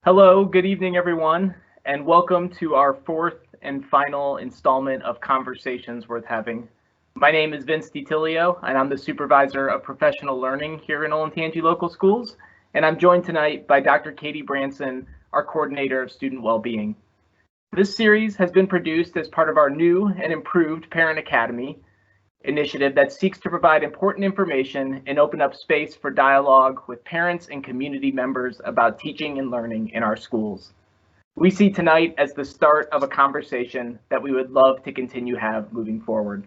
Hello, good evening, everyone, and welcome to our fourth and final installment of Conversations Worth Having. My name is Vince DiTilio, and I'm the Supervisor of Professional Learning here in Olentangy Local Schools, and I'm joined tonight by Dr. Katie Branson, our Coordinator of Student Wellbeing. This series has been produced as part of our new and improved Parent Academy initiative that seeks to provide important information and open up space for dialogue with parents and community members about teaching and learning in our schools. We see tonight as the start of a conversation that we would love to continue to have moving forward.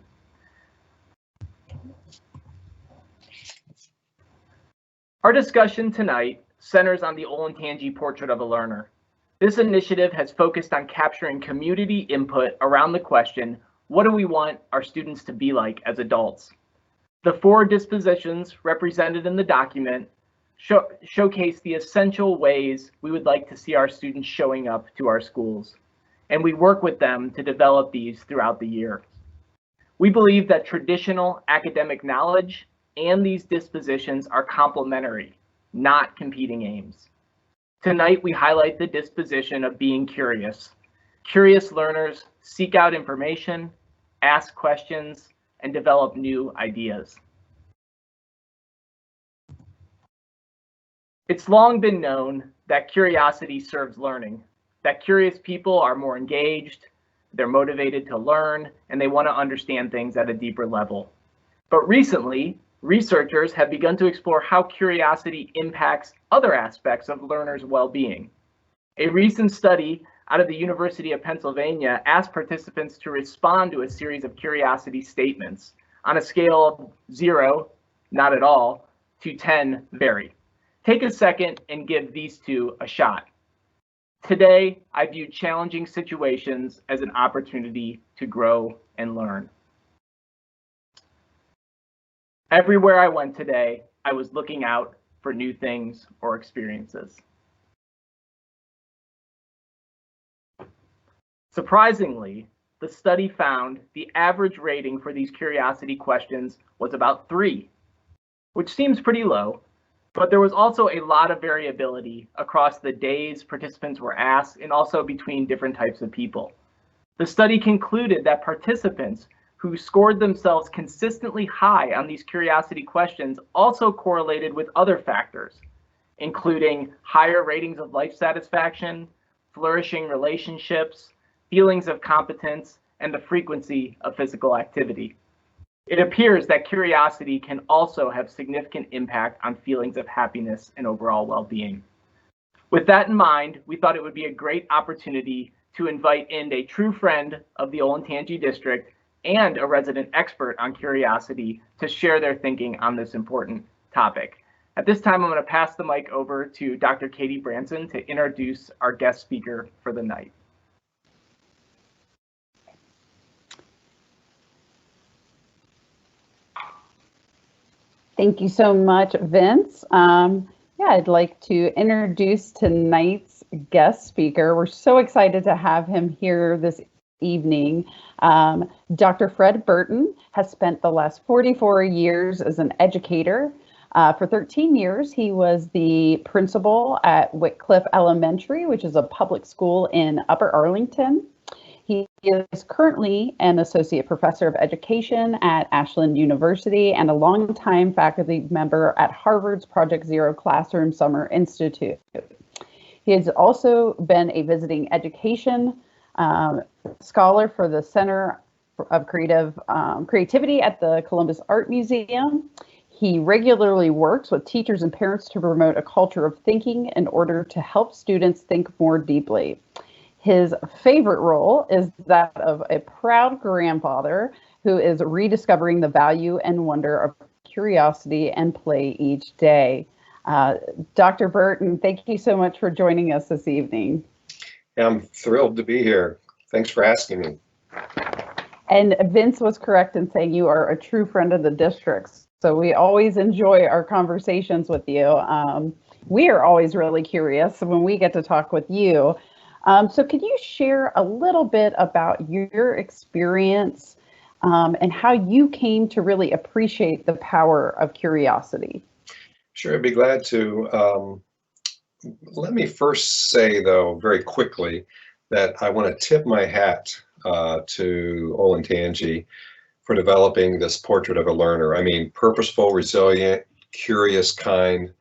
Our discussion tonight centers on the Olentangy Portrait of a Learner. This initiative has focused on capturing community input around the question, what do we want our students to be like as adults? The four dispositions represented in the document showcase the essential ways we would like to see our students showing up to our schools. and we work with them to develop these throughout the year. We believe that traditional academic knowledge and these dispositions are complementary, not competing aims. Tonight, we highlight the disposition of being curious. Curious learners seek out information, ask questions, and develop new ideas. It's long been known that curiosity serves learning, that curious people are more engaged, they're motivated to learn, and they want to understand things at a deeper level. But recently, researchers have begun to explore how curiosity impacts other aspects of learners' well-being. A recent study out of the University of Pennsylvania asked participants to respond to a series of curiosity statements on a scale of 0, not at all, to 10, very. Take a second and give these two a shot. Today, I view challenging situations as an opportunity to grow and learn. Everywhere I went today, I was looking out for new things or experiences. Surprisingly, the study found the average rating for these curiosity questions was about 3, which seems pretty low, but there was also a lot of variability across the days participants were asked and also between different types of people. The study concluded that participants who scored themselves consistently high on these curiosity questions also correlated with other factors, including higher ratings of life satisfaction, flourishing relationships, feelings of competence, and the frequency of physical activity. It appears that curiosity can also have significant impact on feelings of happiness and overall well-being. With that in mind, we thought it would be a great opportunity to invite in a true friend of the Olentangy District and a resident expert on curiosity to share their thinking on this important topic. At this time, I'm going to pass the mic over to Dr. Katie Branson to introduce our guest speaker for the night. Thank you so much, Vince. I'd like to introduce tonight's guest speaker. We're so excited to have him here this evening. Dr. Fred Burton has spent the last 44 years as an educator. For 13 years, he was the principal at Whitcliffe Elementary, which is a public school in Upper Arlington. He is currently an associate professor of education at Ashland University and a longtime faculty member at Harvard's Project Zero Classroom Summer Institute. He has also been a visiting education scholar for the Center of Creativity at the Columbus Art Museum. He regularly works with teachers and parents to promote a culture of thinking in order to help students think more deeply. His favorite role is that of a proud grandfather who is rediscovering the value and wonder of curiosity and play each day. Dr. Burton, thank you so much for joining us this evening. I'm thrilled to be here. Thanks for asking me. And Vince was correct in saying you are a true friend of the district. So we always enjoy our conversations with you. We are always really curious when we get to talk with you. So could you share a little bit about your experience and how you came to really appreciate the power of curiosity? Sure, I'd be glad to. Let me first say, though, very quickly, that I want to tip my hat to Olentangy for developing this portrait of a learner. I mean, purposeful, resilient, curious, kind.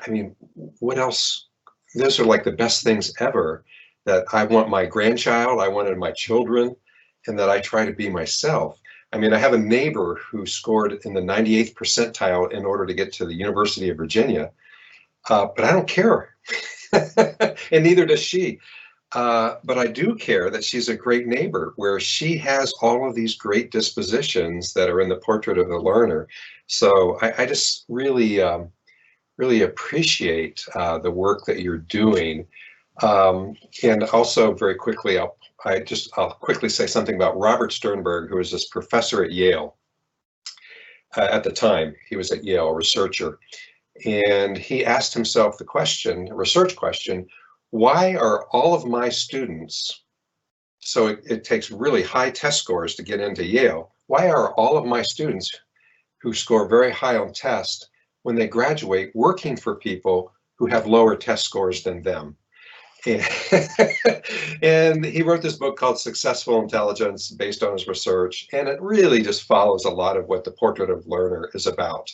I mean, what else? Those are like the best things ever that I want my grandchild, I wanted my children, and that I try to be myself. I mean, I have a neighbor who scored in the 98th percentile in order to get to the University of Virginia, but I don't care, and neither does she. But I do care that she's a great neighbor, where she has all of these great dispositions that are in the portrait of the learner. So I just really, really appreciate the work that you're doing. And also very quickly, I'll quickly say something about Robert Sternberg, who was this professor at Yale. At the time, he was at Yale, a researcher. And he asked himself the question, a research question, why are all of my students So it takes really high test scores to get into Yale. Why are all of my students who score very high on tests, when they graduate, working for people who have lower test scores than them? And he wrote this book called Successful Intelligence based on his research, and it really just follows a lot of what the Portrait of Learner is about.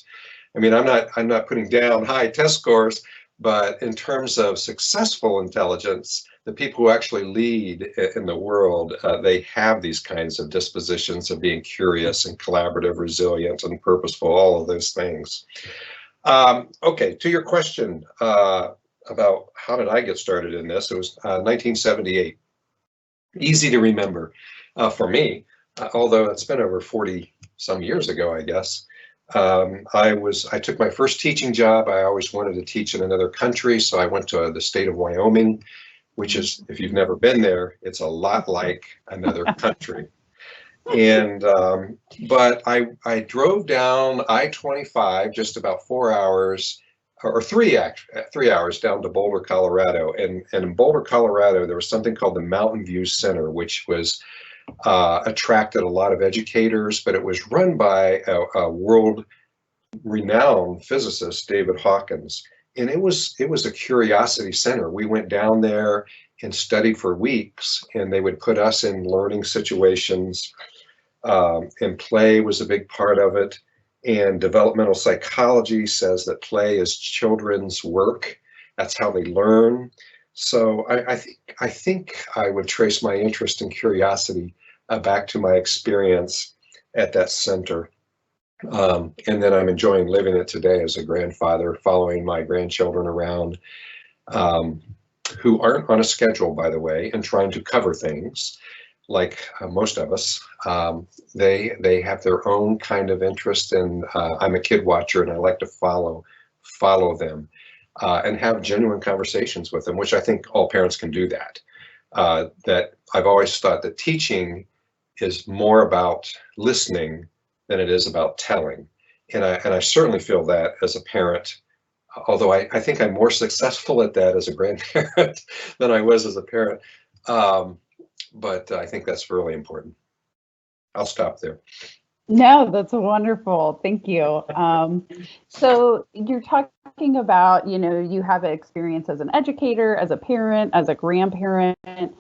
I mean, I'm not putting down high test scores, but in terms of successful intelligence, the people who actually lead in the world, they have these kinds of dispositions of being curious and collaborative, resilient, and purposeful, all of those things. Okay, to your question about how did I get started in this, it was 1978. Easy to remember for me, although it's been over 40 some years ago, I guess. I took my first teaching job. I always wanted to teach in another country, so I went to the state of Wyoming, which is, if you've never been there, it's a lot like another country. And but I drove down I-25 just about 4 hours, or 3 hours down to Boulder, Colorado. And in Boulder, Colorado, there was something called the Mountain View Center, which was attracted a lot of educators, but it was run by a world-renowned physicist, David Hawkins. And it was a curiosity center. We went down there and studied for weeks, and they would put us in learning situations, and play was a big part of it. And developmental psychology says that play is children's work. That's how they learn. So I think I would trace my interest in curiosity back to my experience at that center. And then I'm enjoying living it today as a grandfather, following my grandchildren around, who aren't on a schedule, by the way, and trying to cover things like most of us. They have their own kind of interest, and I'm a kid watcher, and I like to follow them and have genuine conversations with them, which I think all parents can do that. That I've always thought that teaching is more about listening than it is about telling. And I certainly feel that as a parent, although I think I'm more successful at that as a grandparent than I was as a parent. But I think that's really important. I'll stop there. No, that's wonderful. Thank you. So you're talking about, you have experience as an educator, as a parent, as a grandparent.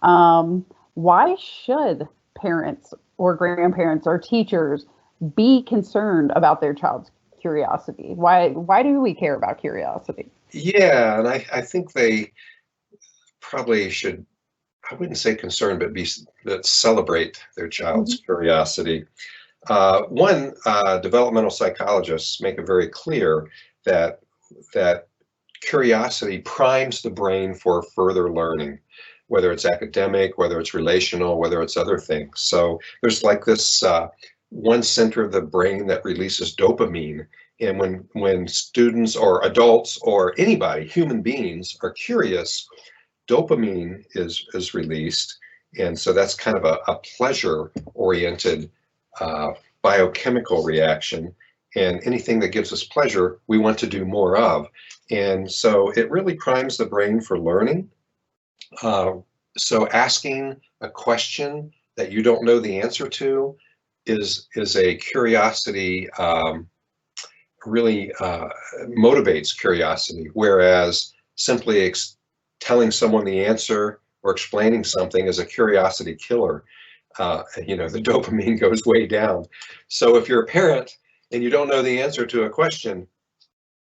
Why should parents or grandparents or teachers be concerned about their child's curiosity? Why do we care about curiosity? Yeah, and I think they probably should, I wouldn't say concerned, but celebrate their child's curiosity. One, developmental psychologists make it very clear that curiosity primes the brain for further learning, whether it's academic, whether it's relational, whether it's other things. So there's like this one center of the brain that releases dopamine. And when students or adults or anybody, human beings, are curious, dopamine is released. And so that's kind of a pleasure-oriented biochemical reaction. And anything that gives us pleasure, we want to do more of. And so it really primes the brain for learning. So asking a question that you don't know the answer to is a curiosity, really motivates curiosity, whereas simply telling someone the answer or explaining something is a curiosity killer. The dopamine goes way down. So if you're a parent and you don't know the answer to a question,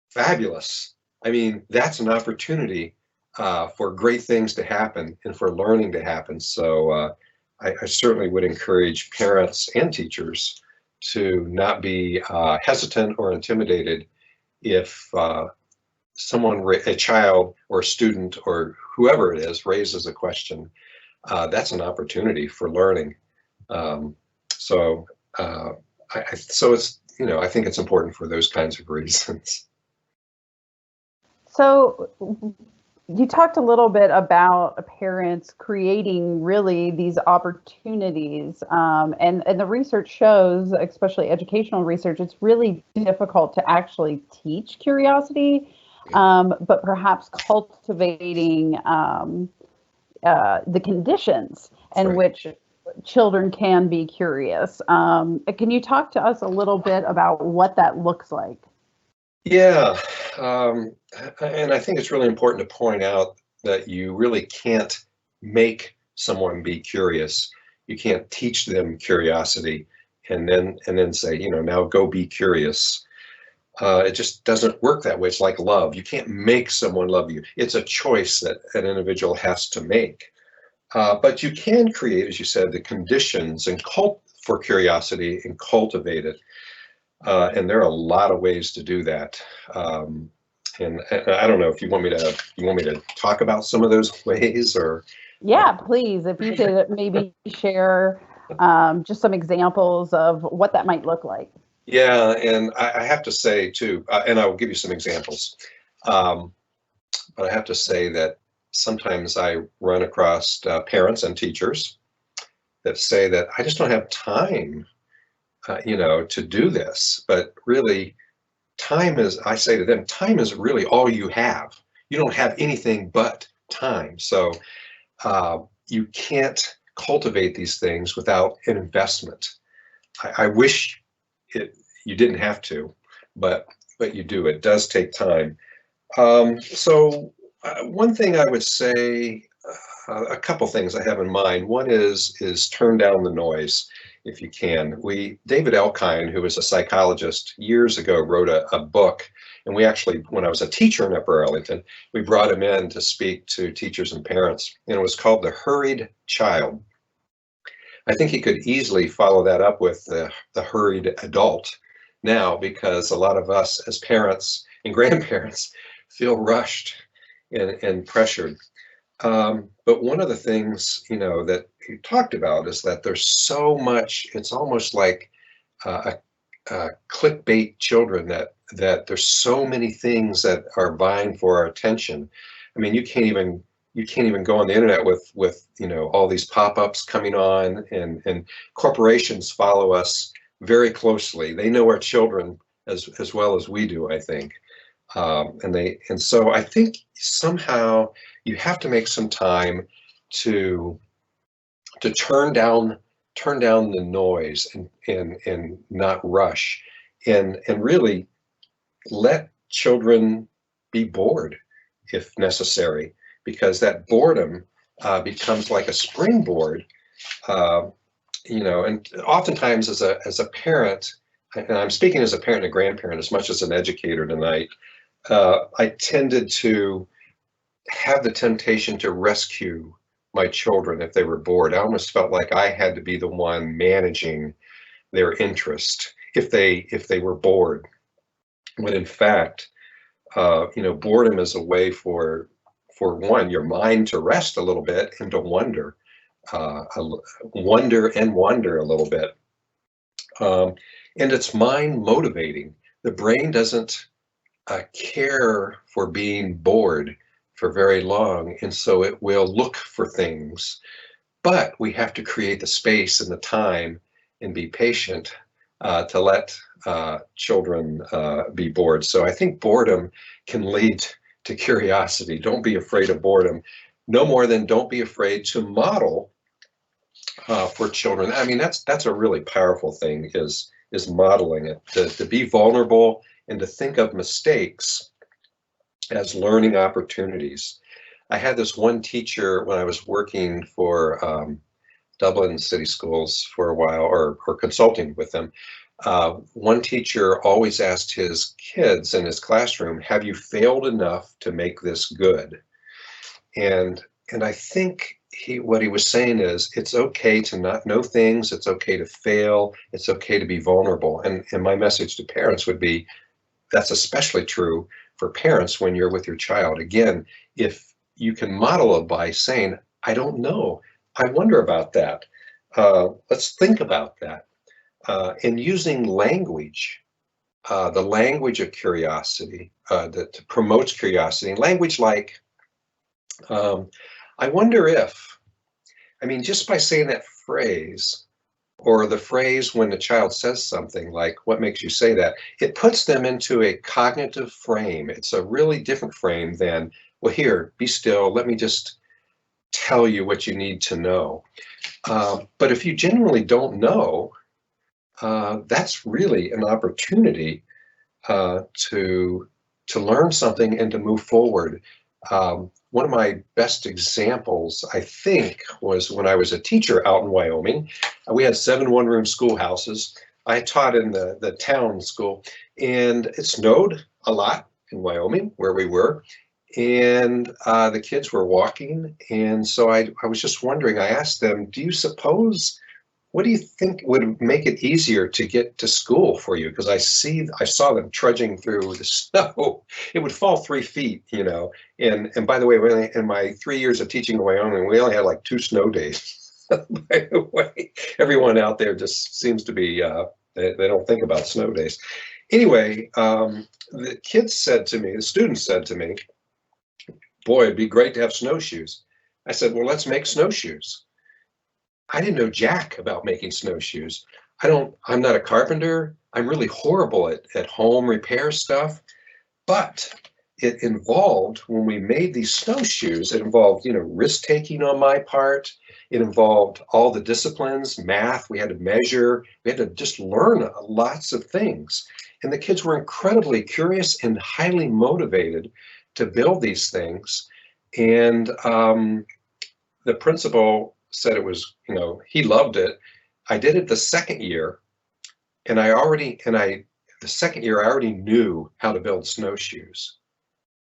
fabulous. I mean, that's an opportunity for great things to happen and for learning to happen. So I certainly would encourage parents and teachers to not be hesitant or intimidated if a child or a student or whoever it is raises a question. That's an opportunity for learning. So it's, I think it's important for those kinds of reasons. So you talked a little bit about parents creating really these opportunities, and the research shows, especially educational research, it's really difficult to actually teach curiosity, but perhaps cultivating the conditions in Right. which children can be curious. Can you talk to us a little bit about what that looks like? Yeah, um, and I think it's really important to point out that you really can't make someone be curious. You can't teach them curiosity and then say, now go be curious. It just doesn't work that way. It's like love. You can't make someone love you. It's a choice that an individual has to make. But you can create, as you said, the conditions and for curiosity and cultivate it. And there are a lot of ways to do that. And I don't know if you want me to talk about some of those ways or. Yeah, please, if you could maybe share just some examples of what that might look like. Yeah, and I have to say too, and I will give you some examples. Um, but I have to say that sometimes I run across parents and teachers that say that I just don't have time, to do this. But really, I say to them, time is really all you have. You don't have anything but time. So you can't cultivate these things without an investment. I wish you didn't have to, but you do. It does take time. So one thing I would say, a couple things I have in mind. One is turn down the noise if you can. David Elkind, who was a psychologist years ago, wrote a book, and we actually, when I was a teacher in Upper Arlington, we brought him in to speak to teachers and parents, and it was called The Hurried Child. I think he could easily follow that up with the hurried adult now, because a lot of us as parents and grandparents feel rushed and pressured. But one of the things, that he talked about is that there's so much, it's almost like clickbait children, that there's so many things that are vying for our attention. I mean, you can't even go on the internet with all these pop-ups coming on, and corporations follow us very closely. They know our children as well as we do, I think. And so I think somehow you have to make some time to turn down the noise and not rush, and really let children be bored if necessary, because that boredom becomes like a springboard. And oftentimes as a parent, and I'm speaking as a parent and a grandparent as much as an educator tonight, I tended to have the temptation to rescue my children if they were bored. I almost felt like I had to be the one managing their interest if they were bored. When in fact, boredom is a way for one, your mind to rest a little bit and to wonder a little bit. And it's mind motivating. The brain doesn't care for being bored for very long, and so it will look for things. But we have to create the space and the time and be patient to let children be bored. So I think boredom can lead to curiosity. Don't be afraid of boredom. No more than don't be afraid to model for children. I mean, that's a really powerful thing, is modeling it, to be vulnerable and to think of mistakes as learning opportunities. I had this one teacher when I was working for Dublin City Schools for a while, or consulting with them. One teacher always asked his kids in his classroom, "Have you failed enough to make this good?" And I think what he was saying is, it's okay to not know things. It's okay to fail. It's okay to be vulnerable. And my message to parents would be, that's especially true for parents when you're with your child. Again, if you can model it by saying, "I don't know. I wonder about that. Let's think about that." And using language, the language of curiosity, that promotes curiosity. Language like, "I wonder if," I mean, just by saying that phrase, or the phrase when the child says something like, "What makes you say that?" it puts them into a cognitive frame. It's a really different frame than, "Well, here, be still. Let me just tell you what you need to know. But if you genuinely don't know, that's really an opportunity to learn something and to move forward. One of my best examples, I think, was when I was a teacher out in Wyoming. We had 7 one-room schoolhouses. I taught in the town school, and it snowed a lot in Wyoming where we were, and the kids were walking. And so I was just wondering, I asked them, what do you think would make it easier to get to school for you? Because I saw them trudging through the snow. It would fall 3 feet, you know. And by the way, in my 3 years of teaching in Wyoming, we only had like 2 snow days. By the way, everyone out there just seems to be, they don't think about snow days. Anyway, the students said to me, boy, it'd be great to have snowshoes. I said, well, let's make snowshoes. I didn't know jack about making snowshoes. I'm not a carpenter. I'm really horrible at home repair stuff. But it involved, when we made these snowshoes, it involved, risk taking on my part. It involved all the disciplines, math. We had to measure. We had to just learn lots of things. And the kids were incredibly curious and highly motivated to build these things. And the principal said it was, he loved it. I did it the second year, and the second year I already knew how to build snowshoes.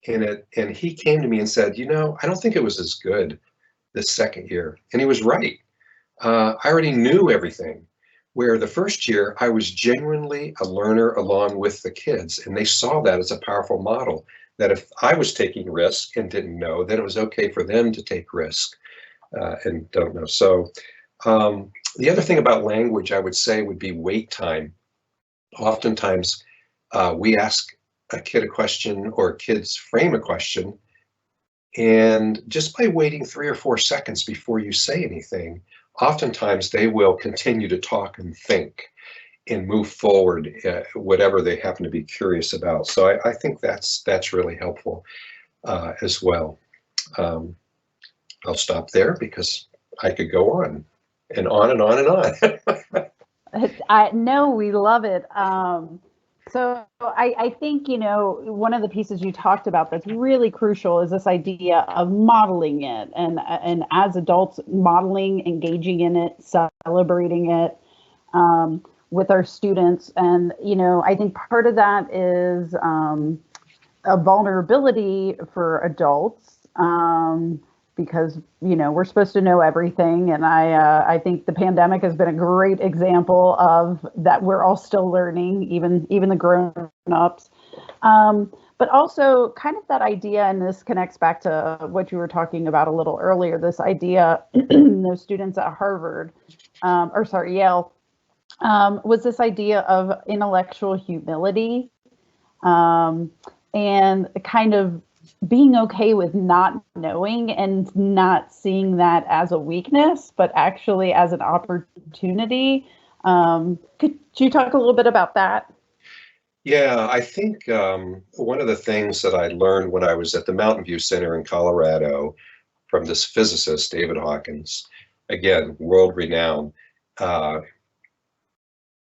And he came to me and said, I don't think it was as good this second year. And he was right. I already knew everything. Where the first year I was genuinely a learner along with the kids, and they saw that as a powerful model, that if I was taking risk and didn't know, then it was okay for them to take risk. And don't know. So the other thing about language, I would say, would be wait time. Oftentimes, we ask a kid a question, or kids frame a question, and just by waiting 3 or 4 seconds before you say anything, oftentimes they will continue to talk and think and move forward, whatever they happen to be curious about. So I think that's really helpful as well. I'll stop there because I could go on and on and on and on. I know, we love it. So I think, one of the pieces you talked about that's really crucial is this idea of modeling it, and as adults, modeling, engaging in it, celebrating it with our students. And, I think part of that is a vulnerability for adults. Because, we're supposed to know everything. And I think the pandemic has been a great example of that. We're all still learning, even the grown-ups. But also kind of that idea, and this connects back to what you were talking about a little earlier, this idea, those students at Yale, was this idea of intellectual humility, and kind of being okay with not knowing and not seeing that as a weakness, but actually as an opportunity. Could you talk a little bit about that? Yeah, I think one of the things that I learned when I was at the Mountain View Center in Colorado from this physicist, David Hawkins, again, world renowned,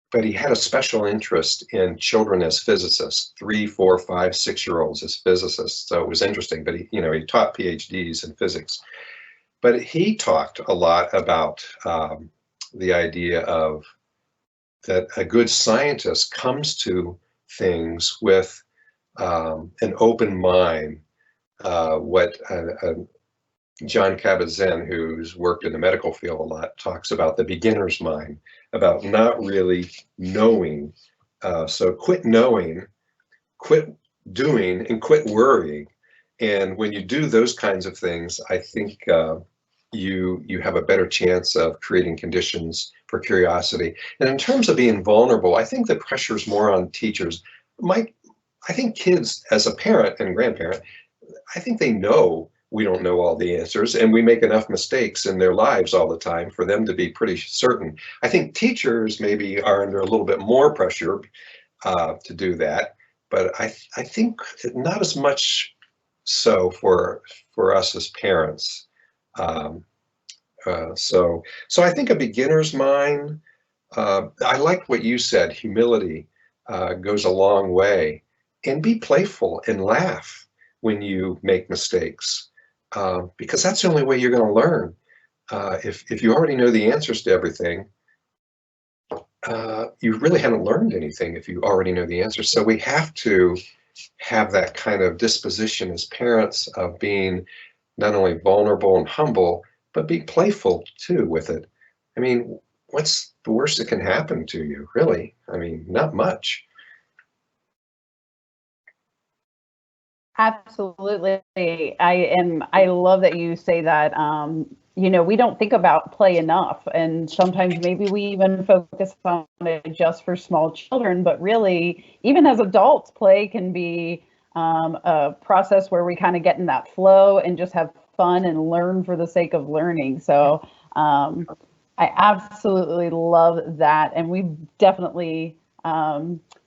but he had a special interest in children as physicists, 3, 4, 5, 6-year-olds as physicists. So it was interesting, but he taught PhDs in physics. But he talked a lot about the idea of that a good scientist comes to things with an open mind. What John Kabat-Zinn, who's worked in the medical field a lot, talks about the beginner's mind, about not really knowing. So quit knowing, quit doing, and quit worrying. And when you do those kinds of things, I think you have a better chance of creating conditions for curiosity. And in terms of being vulnerable, I think the pressure is more on teachers. I think kids, as a parent and grandparent, I think they know we don't know all the answers, and we make enough mistakes in their lives all the time for them to be pretty certain. I think teachers maybe are under a little bit more pressure to do that, but I think not as much so for us as parents. Um, so I think a beginner's mind, I like what you said, humility goes a long way. And be playful and laugh when you make mistakes, because that's the only way you're going to learn. If you already know the answers to everything, you really haven't learned anything if you already know the answers. So we have to have that kind of disposition as parents of being not only vulnerable and humble, but be playful too with it. I mean, what's the worst that can happen to you, really? I mean, not much. Absolutely. I love that you say that. You know, we don't think about play enough, and sometimes maybe we even focus on it just for small children, but really, even as adults, play can be a process where we kind of get in that flow and just have fun and learn for the sake of learning. So I absolutely love that, and we definitely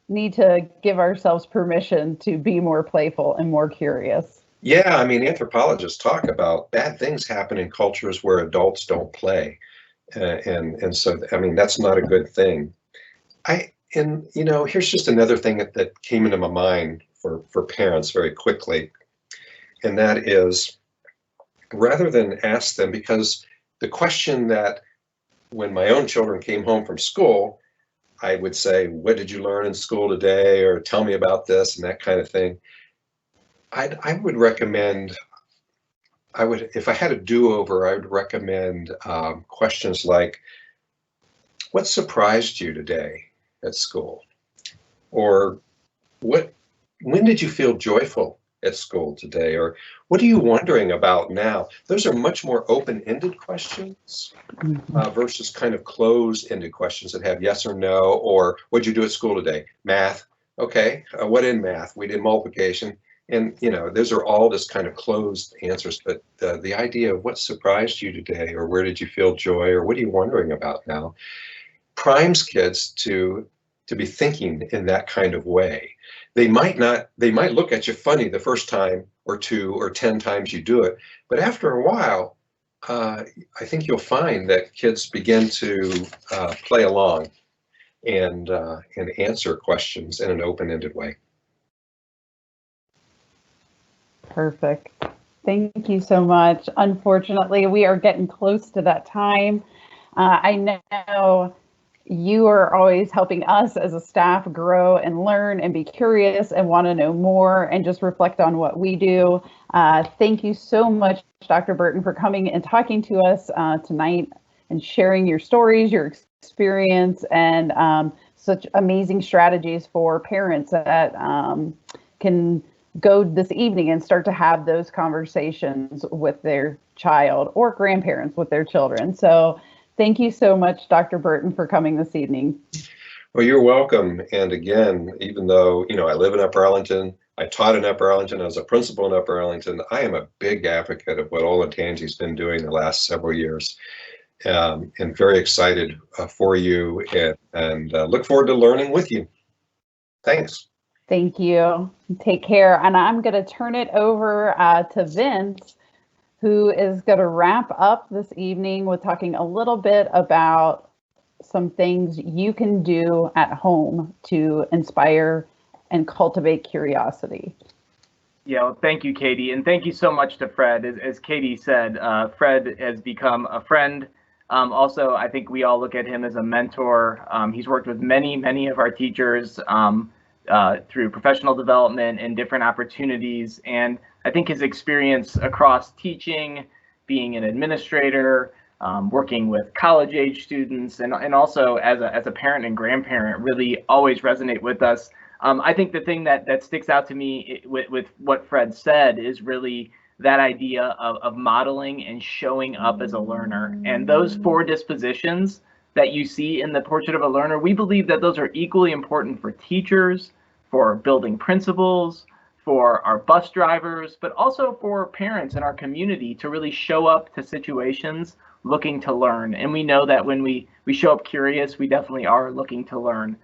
need to give ourselves permission to be more playful and more curious. Yeah, I mean, anthropologists talk about bad things happen in cultures where adults don't play, and so I mean that's not a good thing. And you know, here's just another thing that came into my mind for parents very quickly, and that is rather than ask them, because the question that when my own children came home from school, I would say, "What did you learn in school today?" or "Tell me about this," and that kind of thing. I would recommend, if I had a do-over, I would recommend questions like, what surprised you today at school? Or when did you feel joyful at school today? Or what are you wondering about now? Those are much more open-ended questions versus kind of closed-ended questions that have yes or no, or what'd you do at school today? Math. Okay, what in math? We did multiplication. And, you know, those are all just kind of closed answers, but the idea of what surprised you today, or where did you feel joy, or what are you wondering about now, primes kids to be thinking in that kind of way. They might look at you funny the first time or two or 10 times you do it, but after a while, I think you'll find that kids begin to play along and answer questions in an open-ended way. Perfect. Thank you so much. Unfortunately, we are getting close to that time. I know you are always helping us as a staff grow and learn and be curious and want to know more and just reflect on what we do. Thank you so much, Dr. Burton, for coming and talking to us tonight and sharing your stories, your experience, and such amazing strategies for parents that can go this evening and start to have those conversations with their child or grandparents with their children. So thank you so much, Dr. Burton, for coming this evening. Well, you're welcome. And again, even though, you know, I live in Upper Arlington, I taught in Upper Arlington, I was a principal in Upper Arlington, I am a big advocate of what Olentangy's been doing the last several years. And very excited for you and look forward to learning with you. Thanks. Thank you. Take care. And I'm going to turn it over to Vince, who is going to wrap up this evening with talking a little bit about some things you can do at home to inspire and cultivate curiosity. Yeah, well, thank you, Katie. And thank you so much to Fred. As Katie said, Fred has become a friend. Also, I think we all look at him as a mentor. He's worked with many of our teachers through professional development and different opportunities. And I think his experience across teaching, being an administrator, working with college age students, and also as a parent and grandparent really always resonate with us. I think the thing that sticks out to me with what Fred said is really that idea of modeling and showing up as a learner. And those 4 dispositions that you see in the Portrait of a Learner, we believe that those are equally important for teachers, for building principals, for our bus drivers, but also for parents in our community to really show up to situations looking to learn. And we know that when we show up curious, we definitely are looking to learn.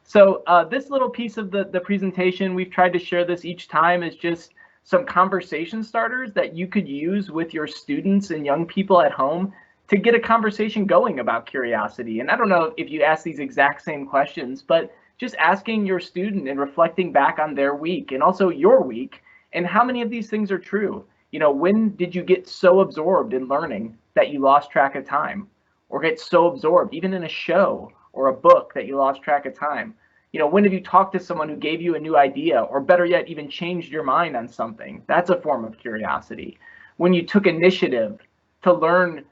So this little piece of the presentation, we've tried to share this each time, is just some conversation starters that you could use with your students and young people at home to get a conversation going about curiosity. And I don't know if you ask these exact same questions, but just asking your student and reflecting back on their week and also your week and how many of these things are true. You know, when did you get so absorbed in learning that you lost track of time, or get so absorbed even in a show or a book that you lost track of time? You know, when have you talked to someone who gave you a new idea, or better yet, even changed your mind on something? That's a form of curiosity. When you took initiative to learn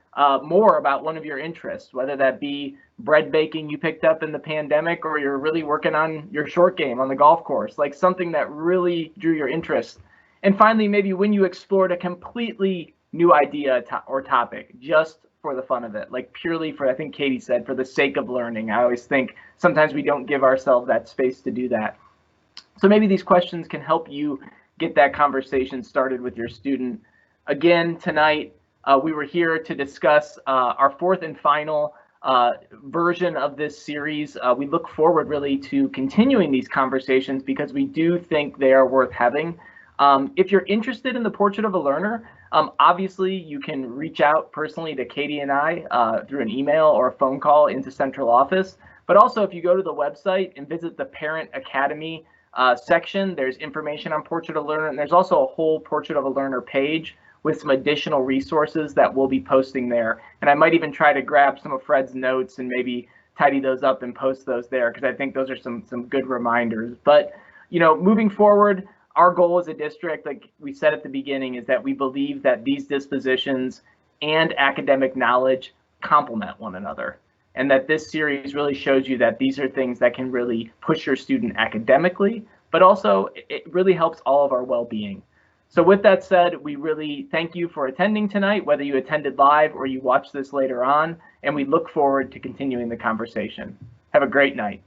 more about one of your interests, whether that be bread baking you picked up in the pandemic, or you're really working on your short game on the golf course, like something that really drew your interest. And finally, maybe when you explored a completely new idea or topic just for the fun of it, like purely for, I think Katie said, for the sake of learning. I always think sometimes we don't give ourselves that space to do that. So maybe these questions can help you get that conversation started with your student. Again, tonight, we were here to discuss our fourth and final version of this series. We look forward really to continuing these conversations because we do think they are worth having. If you're interested in the Portrait of a Learner, obviously you can reach out personally to Katie and I through an email or a phone call into central office. But also if you go to the website and visit the Parent Academy section, there's information on Portrait of a Learner, and there's also a whole Portrait of a Learner page with some additional resources that we'll be posting there. And I might even try to grab some of Fred's notes and maybe tidy those up and post those there, because I think those are some good reminders. But, you know, moving forward, our goal as a district, like we said at the beginning, is that we believe that these dispositions and academic knowledge complement one another, and that this series really shows you that these are things that can really push your student academically, but also it really helps all of our well-being. So with that said, we really thank you for attending tonight, whether you attended live or you watch this later on, and we look forward to continuing the conversation. Have a great night.